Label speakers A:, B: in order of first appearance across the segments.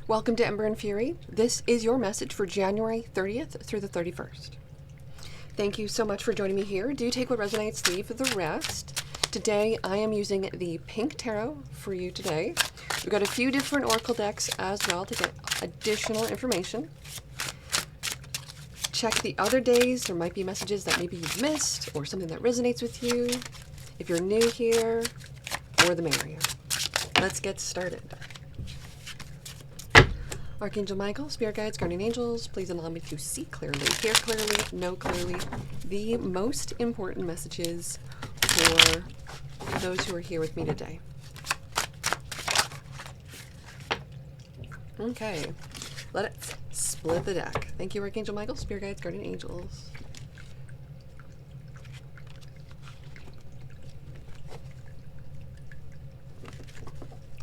A: Welcome to Ember and Fury. This is your message for January 30th through the 31st. Thank you so much for joining me here. Do take what resonates, leave the rest. Today I am using the Pink Tarot for you today. We've got a few different oracle decks as well to get additional information. Check the other days. There might be messages that maybe you've missed or something that resonates with you. If you're new here, more the merrier. Let's get started. Archangel Michael, Spirit Guides, Guardian Angels, please allow me to see clearly, hear clearly, know clearly the most important messages for those who are here with me today. Okay, let's split the deck. Thank you, Archangel Michael, Spirit Guides, Guardian Angels.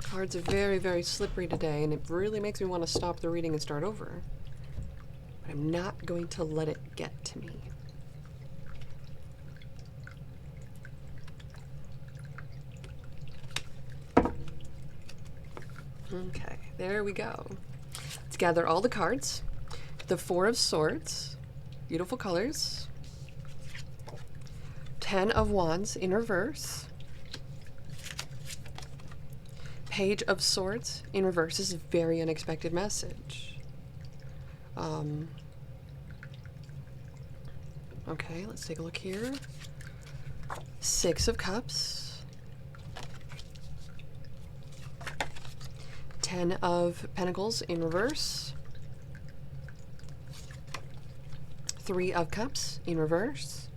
A: Cards are very, very slippery today, and it really makes me want to stop the reading and start over. But I'm not going to let it get to me. Okay, there we go. Let's gather all the cards. The Four of Swords, beautiful colors. 10 of Wands in reverse. Page of Swords in reverse. This is a very unexpected message. Okay, let's take a look here. Six of Cups. 10 of Pentacles in reverse. 3 of Cups in reverse.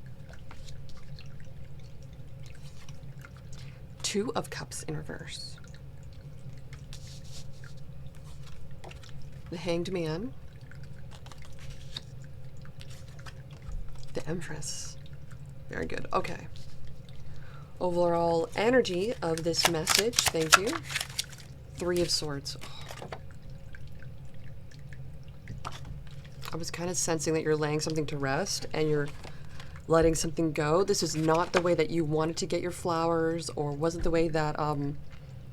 A: 2 of Cups in reverse. The Hanged Man, the Empress. Very good. Okay. Overall energy of this message, thank you. 3 of Swords. I was kind of sensing that you're laying something to rest and you're letting something go. This is not the way that you wanted to get your flowers, or wasn't the way that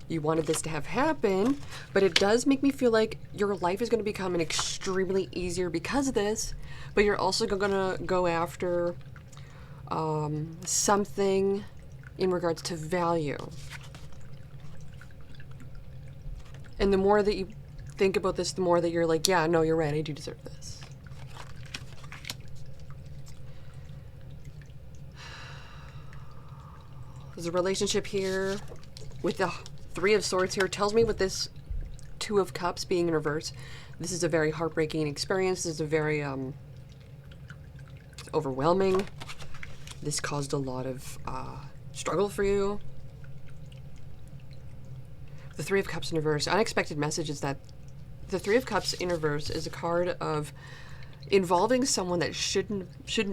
A: you wanted this to have happen, but it does make me feel like your life is going to become an extremely easier because of this, but you're also going to go after something in regards to value. And the more that you think about this, the more that you're like, yeah, no, you're right, I do deserve this. There's a relationship here with the 3 of Swords here. Tells me with this 2 of Cups being in reverse, this is a very heartbreaking experience. This is a very overwhelming. This caused a lot of struggle for you. The 3 of Cups in reverse. Unexpected message is that the 3 of Cups in reverse is a card of involving someone that shouldn't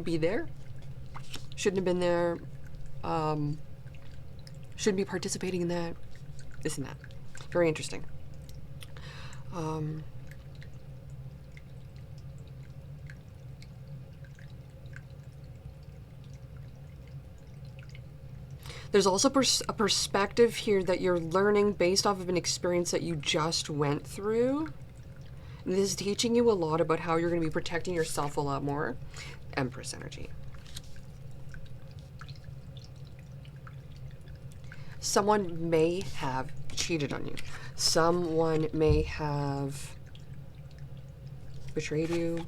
A: be there, shouldn't have been there, shouldn't be participating in that. This and that. Very interesting. There's also a perspective here that you're learning based off of an experience that you just went through. And this is teaching you a lot about how you're going to be protecting yourself a lot more. Empress energy. Someone may have cheated on you. Someone may have betrayed you.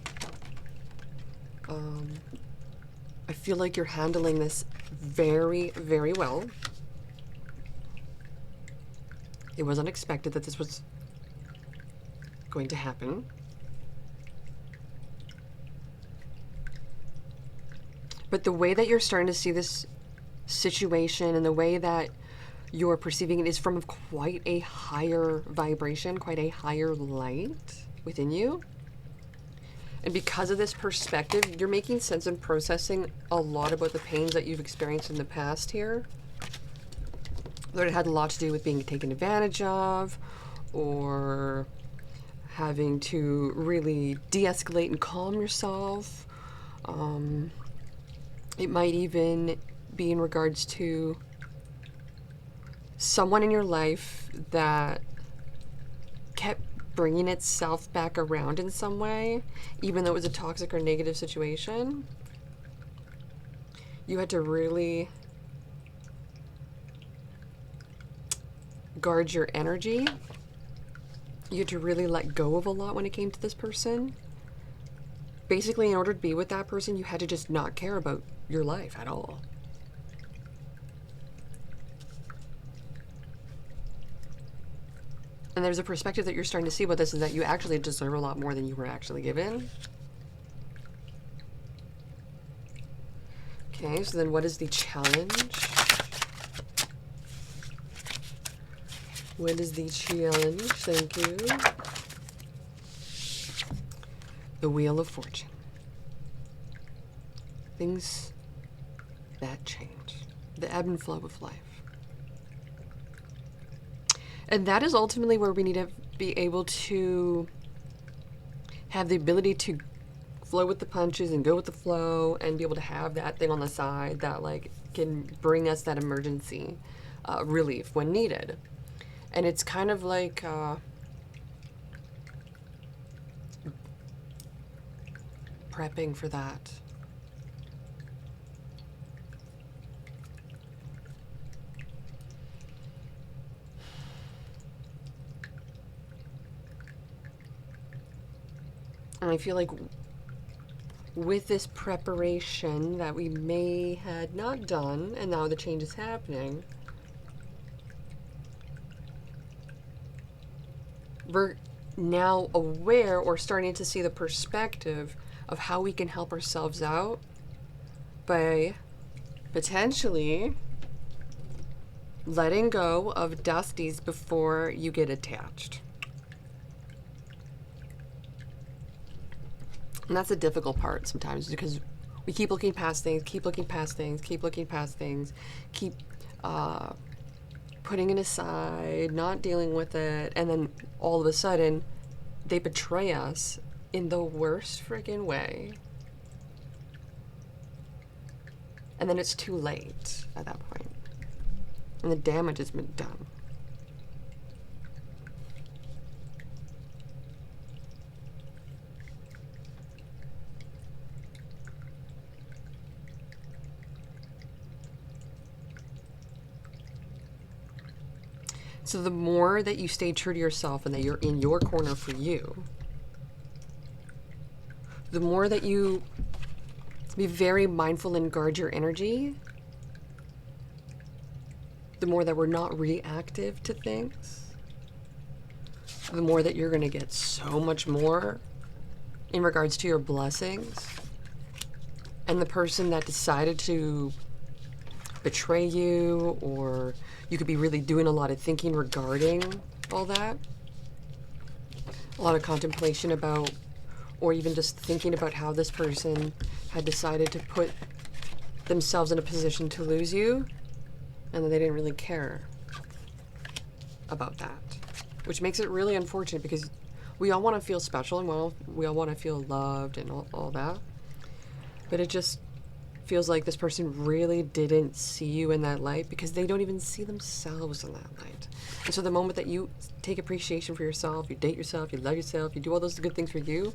A: I feel like you're handling this very, very well. It was unexpected that this was going to happen. But the way that you're starting to see this situation and the way that you're perceiving it is from quite a higher vibration, quite a higher light within you. And because of this perspective, you're making sense and processing a lot about the pains that you've experienced in the past here. Whether it had a lot to do with being taken advantage of, or having to really de-escalate and calm yourself. It might even be in regards to someone in your life that kept bringing itself back around in some way, even though it was a toxic or negative situation. You had to really guard your energy. You had to really let go of a lot when it came to this person. Basically, in order to be with that person, you had to just not care about your life at all. And there's a perspective that you're starting to see about this, is that you actually deserve a lot more than you were actually given. Okay, so then what is the challenge? What is the challenge? Thank you. The Wheel of Fortune. Things that change. The ebb and flow of life. And that is ultimately where we need to be able to have the ability to flow with the punches and go with the flow, and be able to have that thing on the side that like can bring us that emergency relief when needed. And it's kind of like prepping for that. And I feel like with this preparation that we may had not done, and now the change is happening, we're now aware or starting to see the perspective of how we can help ourselves out by potentially letting go of dusties before you get attached. And that's the difficult part sometimes, because we keep looking past things, keep looking past things, keep looking past things, keep putting it aside, not dealing with it, and then all of a sudden they betray us in the worst freaking way. And then it's too late at that point. And the damage has been done. So the more that you stay true to yourself and that you're in your corner for you, the more that you be very mindful and guard your energy, the more that we're not reactive to things, the more that you're going to get so much more in regards to your blessings. And the person that decided to betray you, or you could be really doing a lot of thinking regarding all that, a lot of contemplation about, or even just thinking about how this person had decided to put themselves in a position to lose you, and that they didn't really care about that, which makes it really unfortunate, because we all want to feel special, and we all want to feel loved and all that, but it just feels like this person really didn't see you in that light, because they don't even see themselves in that light. And so the moment that you take appreciation for yourself, you date yourself, you love yourself, you do all those good things for you,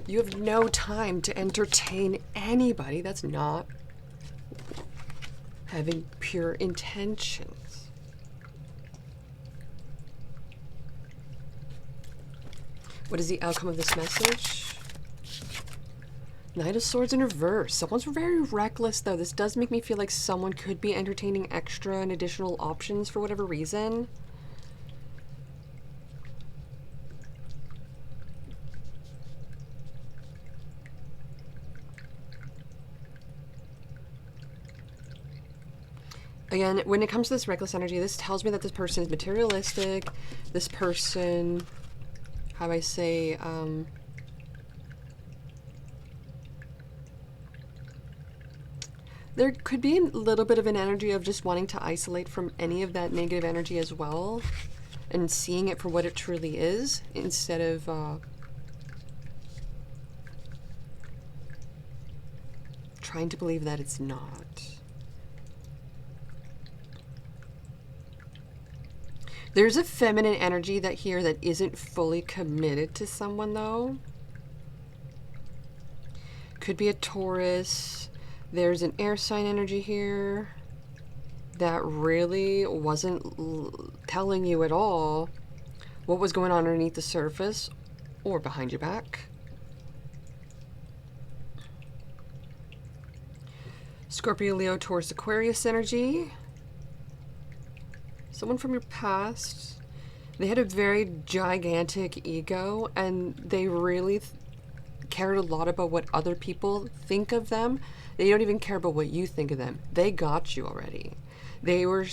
A: you have no time to entertain anybody that's not having pure intentions. What is the outcome of this message? Knight of Swords in reverse. Someone's very reckless, though. This does make me feel like someone could be entertaining extra and additional options for whatever reason. Again, when it comes to this reckless energy, this tells me that this person is materialistic. This person, how do I say, there could be a little bit of an energy of just wanting to isolate from any of that negative energy as well, and seeing it for what it truly is, instead of trying to believe that it's not. There's a feminine energy that here that isn't fully committed to someone, though. Could be a Taurus. There's an air sign energy here that really wasn't telling you at all what was going on underneath the surface or behind your back. Scorpio, Leo, Taurus, Aquarius energy. Someone from your past. They had a very gigantic ego, and they really cared a lot about what other people think of them. They don't even care about what you think of them. They got you already. They were,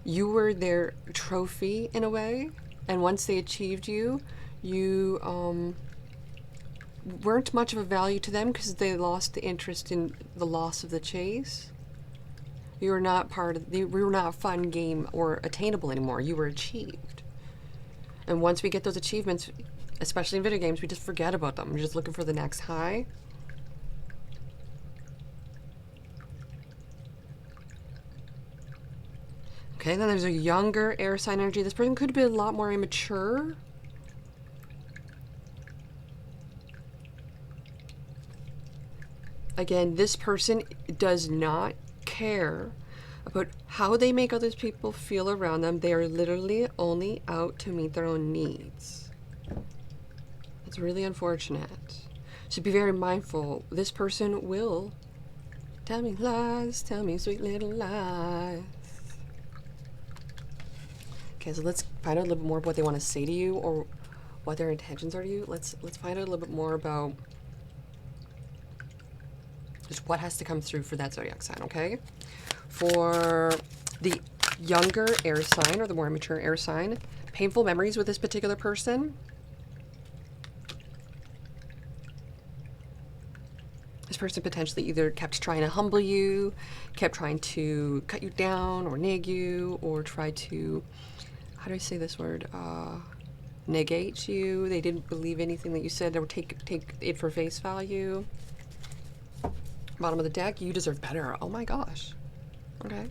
A: you were their trophy in a way, and once they achieved you, you weren't much of a value to them because they lost the interest in the loss of the chase. You were not we were not fun, game, or attainable anymore. You were achieved. And once we get those achievements, especially in video games, we just forget about them. We're just looking for the next high. Okay, then there's a younger air sign energy. This person could be a lot more immature. Again, this person does not care about how they make other people feel around them. They are literally only out to meet their own needs. That's really unfortunate. So be very mindful. This person will tell me lies, tell me sweet little lies. Okay, so let's find out a little bit more about what they want to say to you or what their intentions are to you. Let's find out a little bit more about just what has to come through for that zodiac sign, okay? For the younger air sign or the more mature air sign, painful memories with this particular person. This person potentially either kept trying to humble you, kept trying to cut you down or nag you, or try to, how do I say this word? Negate you. They didn't believe anything that you said or take it for face value. Bottom of the deck, you deserve better. Oh my gosh. Okay.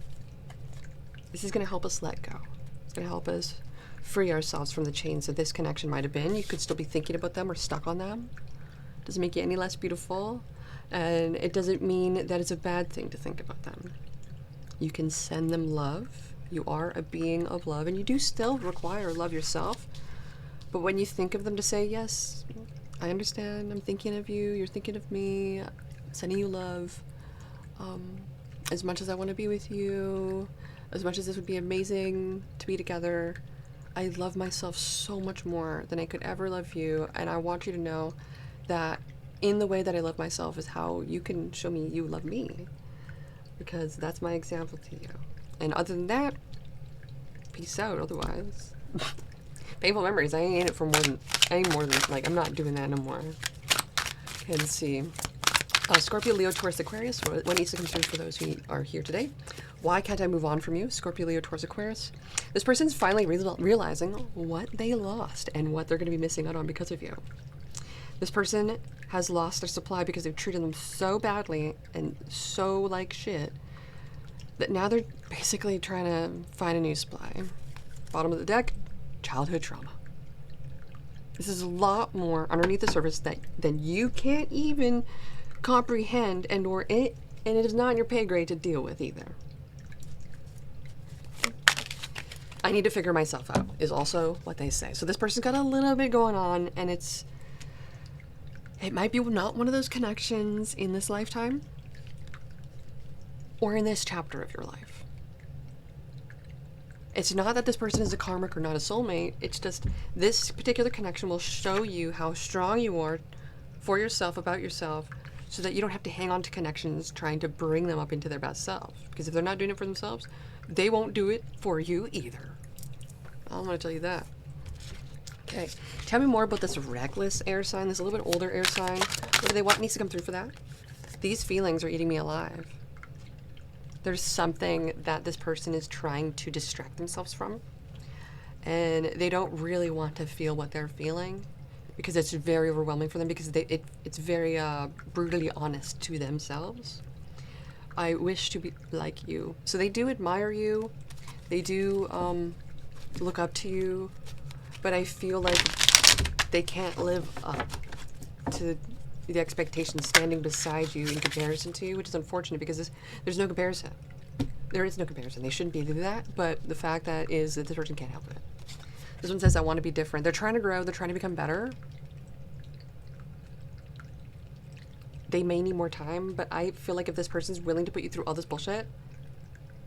A: This is going to help us let go. It's going to help us free ourselves from the chains that this connection might have been. You could still be thinking about them or stuck on them. Doesn't make you any less beautiful. And it doesn't mean that it's a bad thing to think about them. You can send them love. You are a being of love, and you do still require love yourself. But when you think of them, to say, yes, I understand, I'm thinking of you, you're thinking of me, sending you love. As much as I want to be with you, as much as this would be amazing to be together, I love myself so much more than I could ever love you, and I want you to know that in the way that I love myself is how you can show me you love me, because that's my example to you. And other than that, peace out. Otherwise, painful memories. I ain't in it for any more than like I'm not doing that no more. Okay, let's see. Scorpio, Leo, Taurus, Aquarius. What needs to come through for those who are here today? Why can't I move on from you? Scorpio, Leo, Taurus, Aquarius. This person's finally realizing what they lost and what they're going to be missing out on because of you. This person has lost their supply because they've treated them so badly and so like shit that now they're basically trying to find a new supply. Bottom of the deck, childhood trauma. This is a lot more underneath the surface than you can't even comprehend, and it is not in your pay grade to deal with either. I need to figure myself out is also what they say. So this person's got a little bit going on, and it might be not one of those connections in this lifetime or in this chapter of your life. It's not that this person is a karmic or not a soulmate. It's just this particular connection will show you how strong you are for yourself, about yourself, so that you don't have to hang on to connections trying to bring them up into their best self. Because if they're not doing it for themselves, they won't do it for you either. I'm going to tell you that. Okay, tell me more about this reckless air sign, this a little bit older air sign. What do they want needs to come through for that? These feelings are eating me alive. There's something that this person is trying to distract themselves from, and they don't really want to feel what they're feeling because it's very overwhelming for them, because it's very brutally honest to themselves. I wish to be like you. So they do admire you. They do look up to you, but I feel like they can't live up to the expectations standing beside you in comparison to you, which is unfortunate because there's no comparison. There is no comparison. They shouldn't be able to do that, but the fact that is that this person can't help it. This one says, I want to be different. They're trying to grow. They're trying to become better. They may need more time, but I feel like if this person's willing to put you through all this bullshit,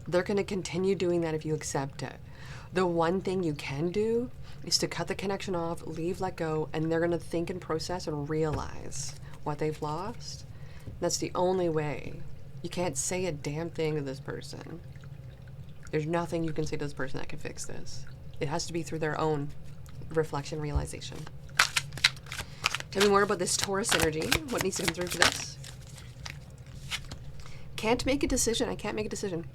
A: they're going to continue doing that if you accept it. The one thing you can do is to cut the connection off, leave, let go, and they're going to think and process and realize what they've lost. That's the only way. You can't say a damn thing to this person. There's nothing you can say to this person that can fix this. It has to be through their own reflection, realization. Tell me more about this Taurus energy. What needs to come through for this? Can't make a decision. I can't make a decision.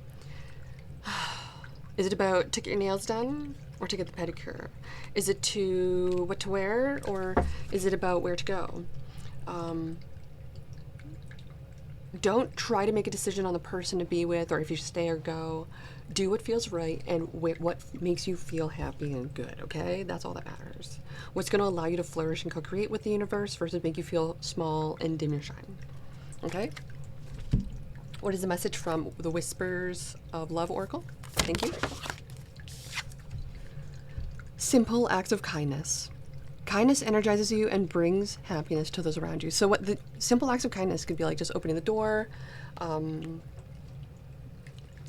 A: Is it about to get your nails done or to get the pedicure? Is it to what to wear or is it about where to go? Don't try to make a decision on the person to be with or if you should stay or go. Do what feels right and what makes you feel happy and good, okay? That's all that matters. What's going to allow you to flourish and co-create with the universe versus make you feel small and dim your shine, okay? What is the message from the Whispers of Love Oracle? Thank you. Simple acts of kindness. Kindness energizes you and brings happiness to those around you. So what the simple acts of kindness could be like just opening the door.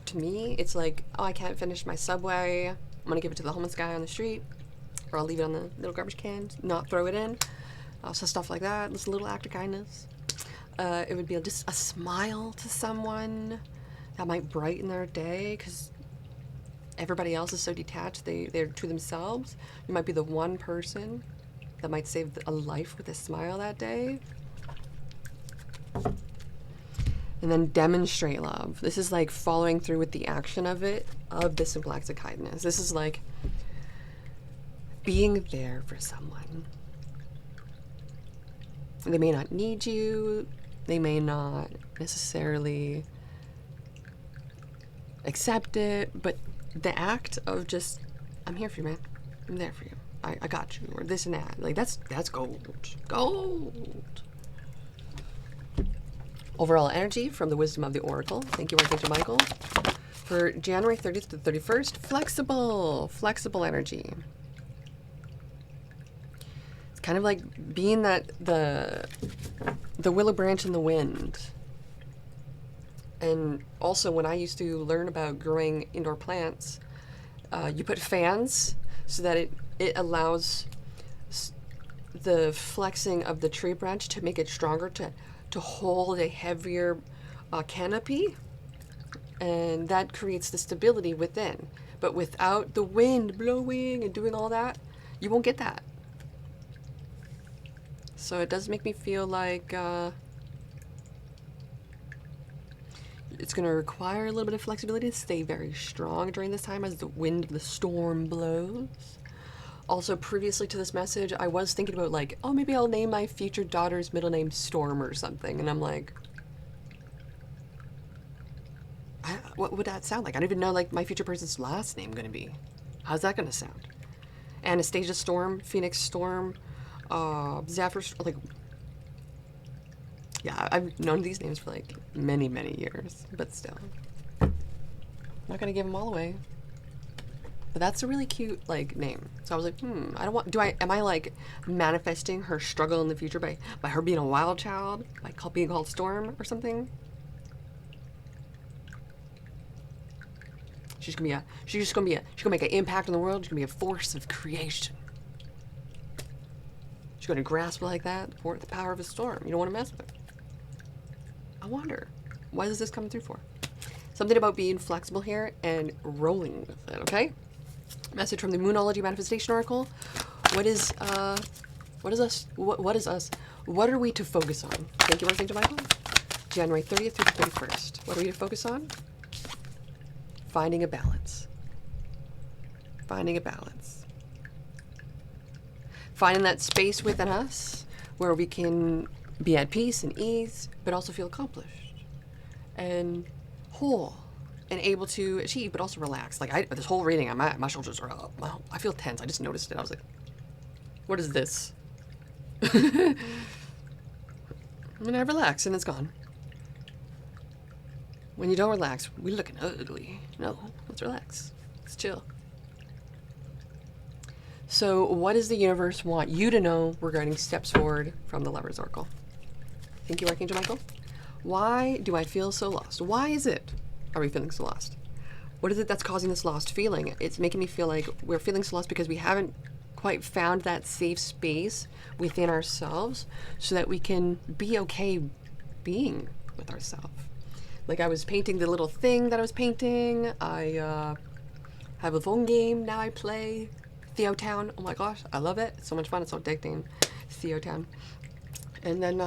A: To me, it's like, oh, I can't finish my Subway. I'm going to give it to the homeless guy on the street. Or I'll leave it on the little garbage can, not throw it in. So stuff like that. It's a little act of kindness. It would be just a smile to someone that might brighten their day because everybody else is so detached. They're to themselves. You might be the one person that might save a life with a smile that day. And then demonstrate love. This is like following through with the action of it, of the simple acts of kindness. This is like being there for someone. They may not need you. They may not necessarily accept it, but the act of just, I'm here for you, man. I'm there for you. I got you, or this and that. Like, that's gold. Gold. Overall energy from the Wisdom of the Oracle. Thank you, Archangel Michael. For January 30th to 31st, flexible energy. It's kind of like being that the willow branch in the wind. And also, when I used to learn about growing indoor plants, you put fans so that it allows the flexing of the tree branch to make it stronger, to hold a heavier canopy, and that creates the stability within. But without the wind blowing and doing all that, you won't get that. So it does make me feel like it's going to require a little bit of flexibility to stay very strong during this time as the wind of the storm blows. Also, previously to this message, I was thinking about like, oh, maybe I'll name my future daughter's middle name Storm or something. And I'm like, what would that sound like? I don't even know like my future person's last name going to be. How's that going to sound? Anastasia Storm, Phoenix Storm, Zephyr, like, yeah, I've known these names for like many, many years, but still. I'm not going to give them all away. But that's a really cute, like, name. So I was like, I don't want, am I, like, manifesting her struggle in the future by her being a wild child? By being called Storm or something? She's gonna make an impact in the world. She's gonna be a force of creation. She's gonna grasp like that for the power of a storm. You don't want to mess with her. I wonder, why is this coming through for? Something about being flexible here and rolling with it, okay? Message from the Moonology Manifestation Oracle. What is us? What are we to focus on? Thank you, Archangel Michael. January 30th through the 31st. What are we to focus on? Finding a balance. Finding a balance. Finding that space within us where we can be at peace and ease, but also feel accomplished and whole and able to achieve, but also relax. Like this whole reading, my shoulders are up. I feel tense. I just noticed it. I was like, what is this? And I relax and it's gone. When you don't relax, we're looking ugly. No, let's relax. Let's chill. So what does the universe want you to know regarding steps forward from the Lover's Oracle? Thank you, Archangel Michael. Why do I feel so lost? Why is it? Are we feeling so lost? What is it that's causing this lost feeling? It's making me feel like we're feeling so lost because we haven't quite found that safe space within ourselves so that we can be okay being with ourselves. Like I was painting the little thing that I was painting. I have a phone game now I play. Theotown. Oh my gosh, I love it. It's so much fun. It's so addicting. Theotown. And then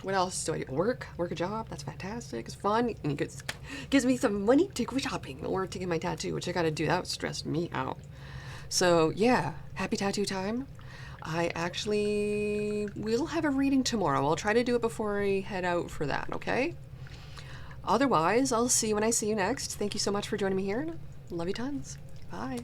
A: what else do I do? Work a job. That's fantastic. It's fun. And it gives me some money to go shopping or to get my tattoo, which I got to do. That stressed me out. So yeah, happy tattoo time. I actually will have a reading tomorrow. I'll try to do it before I head out for that, okay? Otherwise, I'll see you when I see you next. Thank you so much for joining me here. Love you tons. Bye.